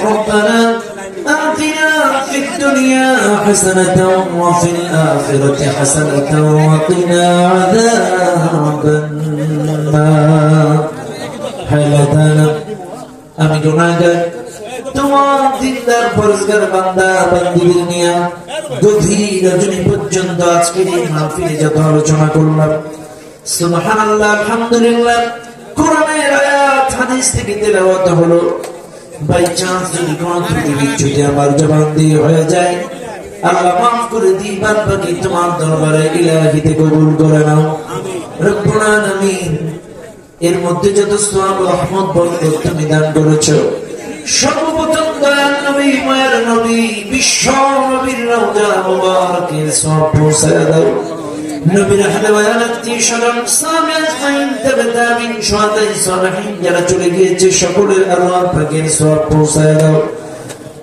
ربنا آتنا في الدنيا حسنة وفي الآخرة حسنة وقنا عذاب النار حيلتنا আমি গুনাহগার তোমার দিনদার পরহেজগার বান্দা বান্দীদের নিয়ে গভীর রজনী পর্যন্ত আজকের এই মাহফিলে যত আলোচনা করলাম সুবহানাল্লাহ আলহামদুলিল্লাহ কোরআনের আয়াত হাদিস থেকে তেলাওয়াত হলো বাই চান্স যদি কোনো ত্রুটি বিচ্যুতি আমার জবান দিয়ে হয়ে যায় আল্লাহ মাফ করে দিই বাদ বাকি তোমার দরবারে ইলাহিতে কবুল করে নাও রব্বুল আলামিন এর মধ্যে যত সওয়াব রহমত বরকত তুমি দান করেছো সর্বপ্রথম দয়াল নবী মায়ের নবী বিশ্ব নবীর রওজা মুবারকে সওয়াব পৌঁছায় দাও নবীর আহলে ওয়াল আত্মীয়স্বজন সাহাবা আজমাইন তাবেঈন শুহাদায়ে সালিহিন যারা চলে গিয়েছে সকলের আল্লাহ পাকের সওয়াব পৌঁছায় দাও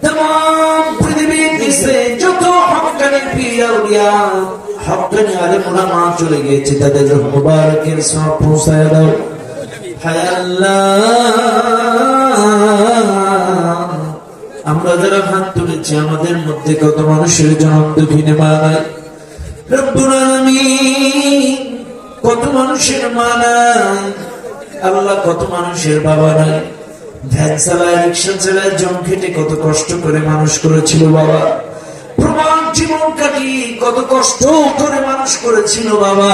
तमाम পৃথিবীর নিচে যত হক্কানি পীর আউলিয়া হক্কানি আলেম উলামা চলে গিয়েছে তাদের রূহ মুবারকের সওয়াব পৌঁছায় দাও হায় আল্লাহ আমরা যারা হাত তুলেছি আমাদের মধ্যে কত মানুষের জনম দুঃখিনী মা নাই রব্বুল আলামিন কত মানুষের মা নাই আল্লাহ কত মানুষের বাবা নাই ভ্যান চালায় রিক্সা চালায় জম খেটে কত কষ্ট করে মানুষ করেছিল বাবা প্রমাণ জীবন কাটিয়ে কত কষ্ট করে মানুষ করেছিল বাবা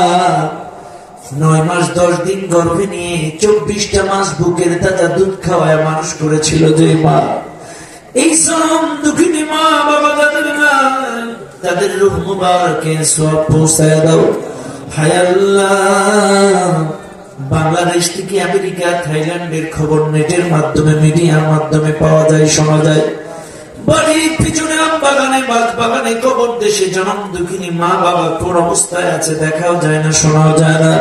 9 মাস 10 দিন গর্ভে নিয়ে 24টা মাস বুকের তাজা দুধ খাওয়ায় মানুষ করেছিল যে মা এই সব দুঃখিনী মা বাবা তাদের রূহ মুবারকে সওয়াব পৌঁছায় দাও হায় আল্লাহ বাংলাদেশ থেকে আমেরিকা থাইল্যান্ডের খবর নেটের মাধ্যমে মিডিয়ার মাধ্যমে পাওয়া যায় শোনা যায় বাড়ির পিছনে আম বাগানে বাগ বাগানে কবর দেশে জনম দুঃখিনী মা বাবা কোন অবস্থায় আছে দেখাও যায় না শোনাও যায় না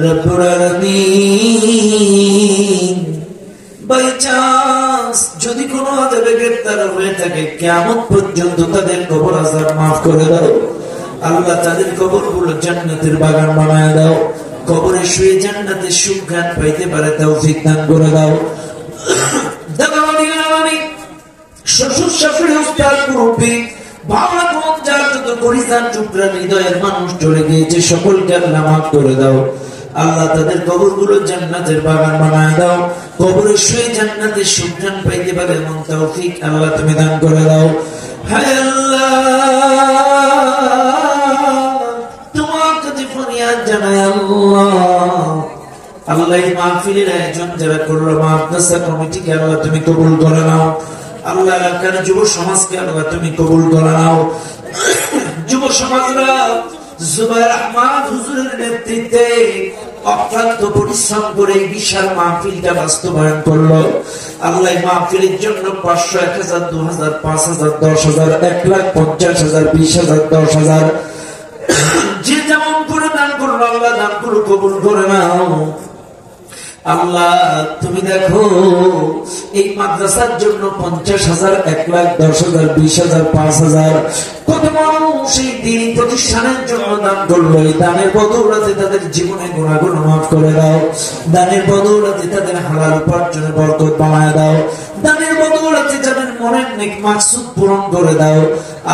রব্বুল আলামিন বাই চান্স যদি কোনো আযাবে গ্রেফতার হয়ে থাকে কিয়ামত পর্যন্ত তাদের কবর আযাব মাফ করে দাও আল্লাহ তাদের কবরগুলো জান্নাতের বাগান বানায় দাও কবরে শুয়ে জান্নাতের সুখ গান পাইতে পারে তৌফিক দান করে দাও দাদাওয়ানি শ্বশুর শাশুড়ি উস্তাদ মুরব্বি বাবা বোন যার যত পরিধান টুকরা হৃদয়ের মানুষ চলে গিয়েছে সকলকে আল্লাহ মাফ করে দাও আল্লাহ তাদের কবরগুলো জান্নাতের বাগান বানায় দাও কবরে শুয়ে জান্নাতের সুখ গান পাইতে পারে এমন তৌফিক আল্লাহ তুমি দান করে দাও হায় আল্লাহ আল্লাহ এই মাহফিলের আয়োজন যারা করলো মাদ্রাসা কমিটিকে আল্লাহ তুমি কবুল করে নাও আল্লাহ এলাকার যুব সমাজকে আল্লাহ তুমি কবুল করে নাও যুব সমাজরা জুবায়ের আহমদ হুজুরের নেতৃত্বে অক্লান্ত পরিশ্রম করে এই বিশাল মাহফিলটা বাস্তবায়ন করলো আল্লাহ এই মাহফিলের জন্য 500 1000 2000 5000 10000 1,50,000 20,000 10,000 যে যেমন করে দান করলো আল্লাহ দানগুলো কবুল করে নাও আল্লাহ তুমি দেখো এই মাদ্রাসার জন্য 50,000 1,10,000 20,000 5,000 কত মানুষ এই দ্বীনি প্রতিষ্ঠানের জন্য দান করলো এই দানের বদৌলতে তাদের জীবনে গুনাহগুলো মাফ করে দাও দানের বদৌলতে তাদের হালাল উপার্জনে বরকত বাড়ায় দাও দানের বদৌলতে তাদের মনের নেক মাকসুদ পূরণ করে দাও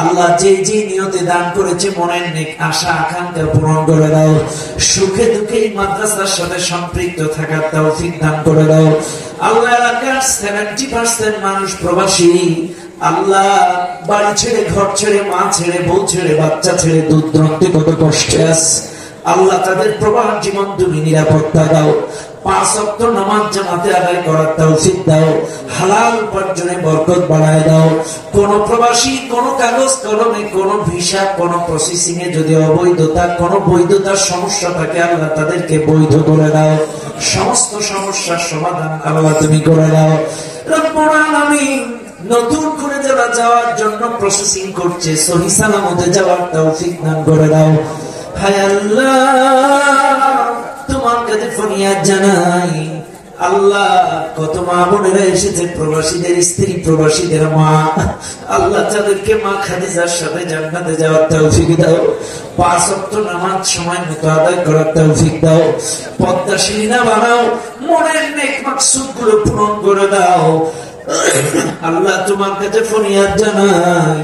আল্লাহ যে যে নিয়তে দান করেছে মনের নেক আশা আকাঙ্ক্ষা পূরণ করে দাও সুখে দুঃখে এই মাদ্রাসার সাথে সম্পৃক্ত থাকার তৌফিক দান করে দাও আল্লাহ এলাকার 70% মানুষ প্রবাসী আল্লাহ বাড়ি ছেড়ে ঘর ছেড়ে মা ছেড়ে বউ ছেড়ে বাচ্চা ছেড়ে দূর দূরান্তে কত কষ্টে আছে আল্লাহ তাদের প্রবাহ জীবন তুমি নিরাপত্তা দাও 5 ওয়াক্ত নামাজ জামাতে আদায় করার তৌফিক দাও হালাল উপার্জনে বরকত বাড়ায় দাও কোন প্রবাসী কোন কাগজ কলমে কোন ভিসা কোন প্রসেসিং এ যদি অবৈধতা কোন বৈধতার সমস্যা থাকে আল্লাহ তাদেরকে বৈধ করে দাও সমস্ত সমস্যার সমাধান আল্লাহ তুমি করে দাও রব্বুল আলামিন নতুন করে যারা যাওয়ার জন্য প্রসেসিং করছে সহি সালামতে যাওয়ার তৌফিক দান করে দাও হায় আল্লাহ তোমার কাছে ফরিয়াদ জানাই আল্লাহ কত মা বোনেরা এসেছে প্রবাসীদের স্ত্রী প্রবাসীদের মা আল্লাহ তাদেরকে মা খাদিজার সাথে জান্নাতে যাওয়ার তৌফিক দাও 5 ওয়াক্ত নামাজ সময় মতো আদায় করার তৌফিক দাও পদ্মাশীলা বানাও মনের নেক মাকসুদ গুলো পূরণ করে দাও আল্লাহ তোমার কাছে ফরিয়াদ জানাই,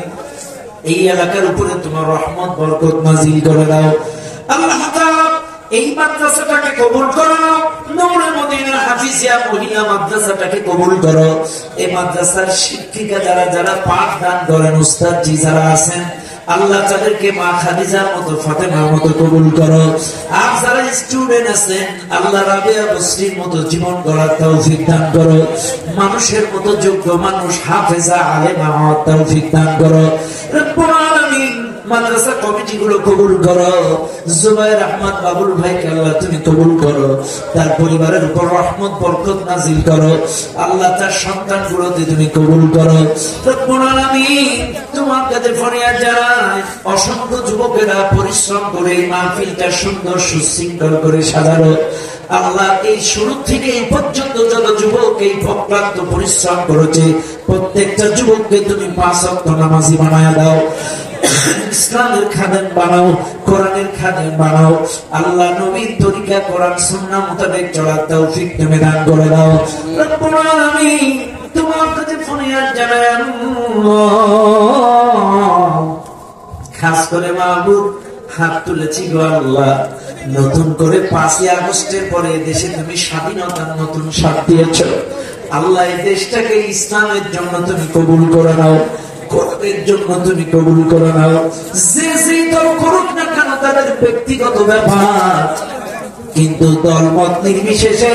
এই এলাকার উপরে তোমার রহমত বরকত নাজিল করে দাও। আল্লাহ তাআলা এই মাদ্রাসাটাকে কবুল করো, নূরে মদিনা হাফিজিয়া মহিলা মাদ্রাসাটাকে কবুল করো। এই মাদ্রাসার শিক্ষিকা যারা যারা পাঠ দান করেন, উস্তাদ জি যারা আছেন, আল্লাহ তাদেরকে মা খাদিজার মতো, ফাতেমার মতো কবুল করো। আর যারা স্টুডেন্ট আছেন, আল্লাহ রাবিয়া বসরির মতো জীবন গড়ার তৌফিক দান করো। মানুষের মতো যোগ্য মানুষ, হাফেজা আলেমা হওয়ার তৌফিক দান করো। রব্বুল আলামিন মাদ্রাসা কমিটি গুলো কবুল করো। জুবায়ের আহমদ বাবুল ভাইকে আল্লাহ তুমি কবুল করো, তার পরিবারের উপর রহমত বরকত নাজিল করো। আল্লাহ তার সন্তান গুলোতে তুমি কবুল করো। রব্বুল আলামিন তোমার কাছে ফরিয়াদ জানাই, অসংখ্য যুবকেরা পরিশ্রম করে এই মাহফিলটা সুন্দর সুশৃঙ্খল করে সাজালো। আল্লাহ এই শুরু থেকে এই পর্যন্ত যত যুবক এই অক্লান্ত পরিশ্রম করেছে, প্রত্যেকটা যুবককে তুমি 5 ওয়াক্ত নামাজি বানায় দাও, ইসলামের খাদেম বানাও, কোরআনের খাদেম বানাও। আল্লাহ নবীর তরিকা কোরআন সুন্নাহ মোতাবেক চলার তৌফিক তুমি দান করে দাও। রব্বুল আলামিন তোমার কাছে ফরিয়াদ জানাই, খাস করে মাহবুব হাত তুলেছি গো আল্লাহ, নতুন করে 5ই আগস্টের পরে দেশে তুমি স্বাধীনতার নতুন স্বাদ দিয়েছ। আল্লাহ এই দেশটাকে ইসলামের জন্য তুমি কবুল করে নাও, কোরআনের জন্য তুমি কবুল করে নাও। যে যে দল করুক না কেন তাদের ব্যক্তিগত ব্যাপার, কিন্তু দলমত নির্বিশেষে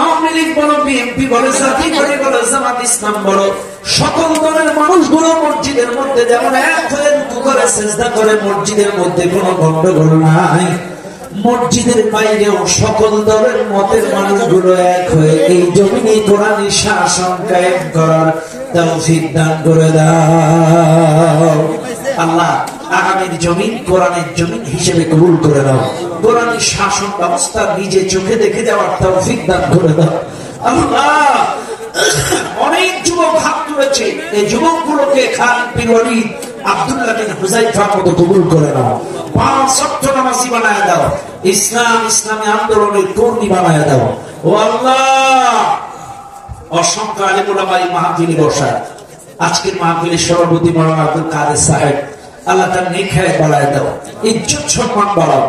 আওয়ামী লীগ বলো, বিএনপি বলো, জাতীয় পার্টি বলো, জামাত ইসলাম বলো, সকল দলের মানুষগুলো মসজিদের মধ্যে যেমন এক হয়ে রুকু করে সিজদা করে, মসজিদের মধ্যে কোনো গন্ডগোল নাই। মসজিদের বাইরেও সকল দলের মতের মানুষগুলো এক হয়ে এই জমিনে কোরআনী শাসন কায়েম করার তৌফিক দান করে দাও। আল্লাহ আগামীর জমিন কোরআনের জমিন হিসেবে কবুল করে দাও। কোরআনী শাসন ব্যবস্থা নিজে চোখে দেখে যাওয়ার তৌফিক দান করে দাও। আল্লাহ অনেক যুবক হাত তুলেছে, এই যুবকগুলোকে খালিদ বিন ওয়ালিদ, আব্দুল্লাহ বিন হুযায়ফার মতো কবুল করে নাও। 5 ওয়াক্ত নামাজি বানায় দাও, ইসলামী আন্দোলনের কর্মী বানায় দাও। ও আল্লাহ, অসংখ্য আলেম ওলামা এই মাহফিলে বসা, আজকের মাহফিলের সভাপতি মাওলানা আব্দুল কাদের সাহেব, আল্লাহ তার নেক হায়াত বাড়ায় দাও, ইজ্জত সম্মান বাড়াও।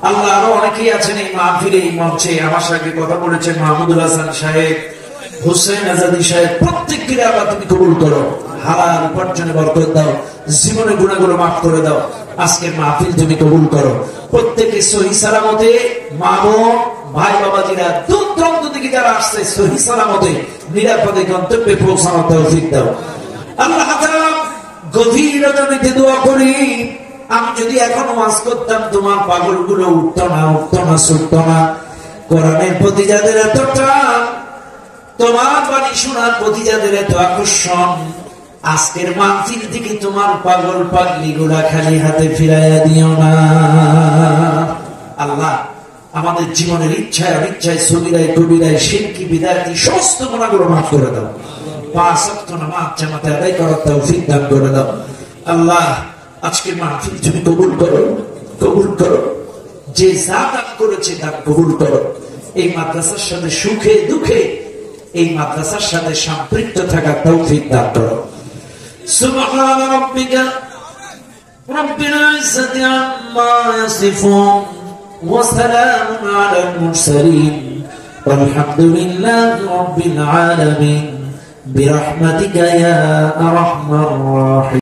আল্লাহ আরো অনেকেই আছেন এই মাহফিলে, এই মঞ্চে আমার সঙ্গে কথা বলেছেন মাহমুদুল হাসান সাহেব, হুসেন আজাদি সাহেব, প্রত্যেককে আল্লাহ তুমি কবুল করো, হালাল উপার্জনে বরকত দাও, জীবনে গুনাহগুলো মাফ করে দাও। আজকের মাহফিল তুমি কবুল করো, প্রত্যেকে সহি সালামতে, মা বোন ভাই বাবাজিরা দূর দূরান্ত থেকে যারা আসছে সহি সালামতে নিরাপদে গন্তব্যে পৌঁছানোর তৌফিক দাও। আল্লাহ তাআলা গভীর রজনীতে দোয়া করি, আমি যদি এখন ওয়াজ করতাম তোমার পাগলগুলো উঠতো না, ছুটতো না। কোরআনের প্রতি যাদের এত টান, তোমার বাণী শোনার প্রতি যাদের এত আকর্ষণ, আজকের মাহফিল থেকে তোমার পাগল পাগলি গুলা খালি হাতে ফিরাইয়া দিও না। আল্লাহ আমাদের জীবনের ইচ্ছায় অনিচ্ছায়, সগীরায় কবিরায়, শিরকি বিদায়াতি সমস্ত গুনাহগুলো মাফ করে দাও। 5 ওয়াক্ত নামাজ জামাতে আদায় করার তৌফিক দান করে দাও। আল্লাহ আজকের মাহফিল তুমি কবুল করো, কবুল করো। যে যা দান করেছে দান কবুল করো। এই মাদ্রাসার সাথে সুখে দুঃখে এই মাদ্রাসার সাথে সম্পৃক্ত থাকার তৌফিক দান করো। সুবহান রাব্বিকা রাব্বিল ইজ্জাতি আম্মা ইয়াসিফুন ওয়া সালামুন আলাল মুরসালিন ওয়ালহামদুলিল্লাহি রাব্বিল আলামিন বিরহমাতিকা ইয়া আরহামার রাহিম।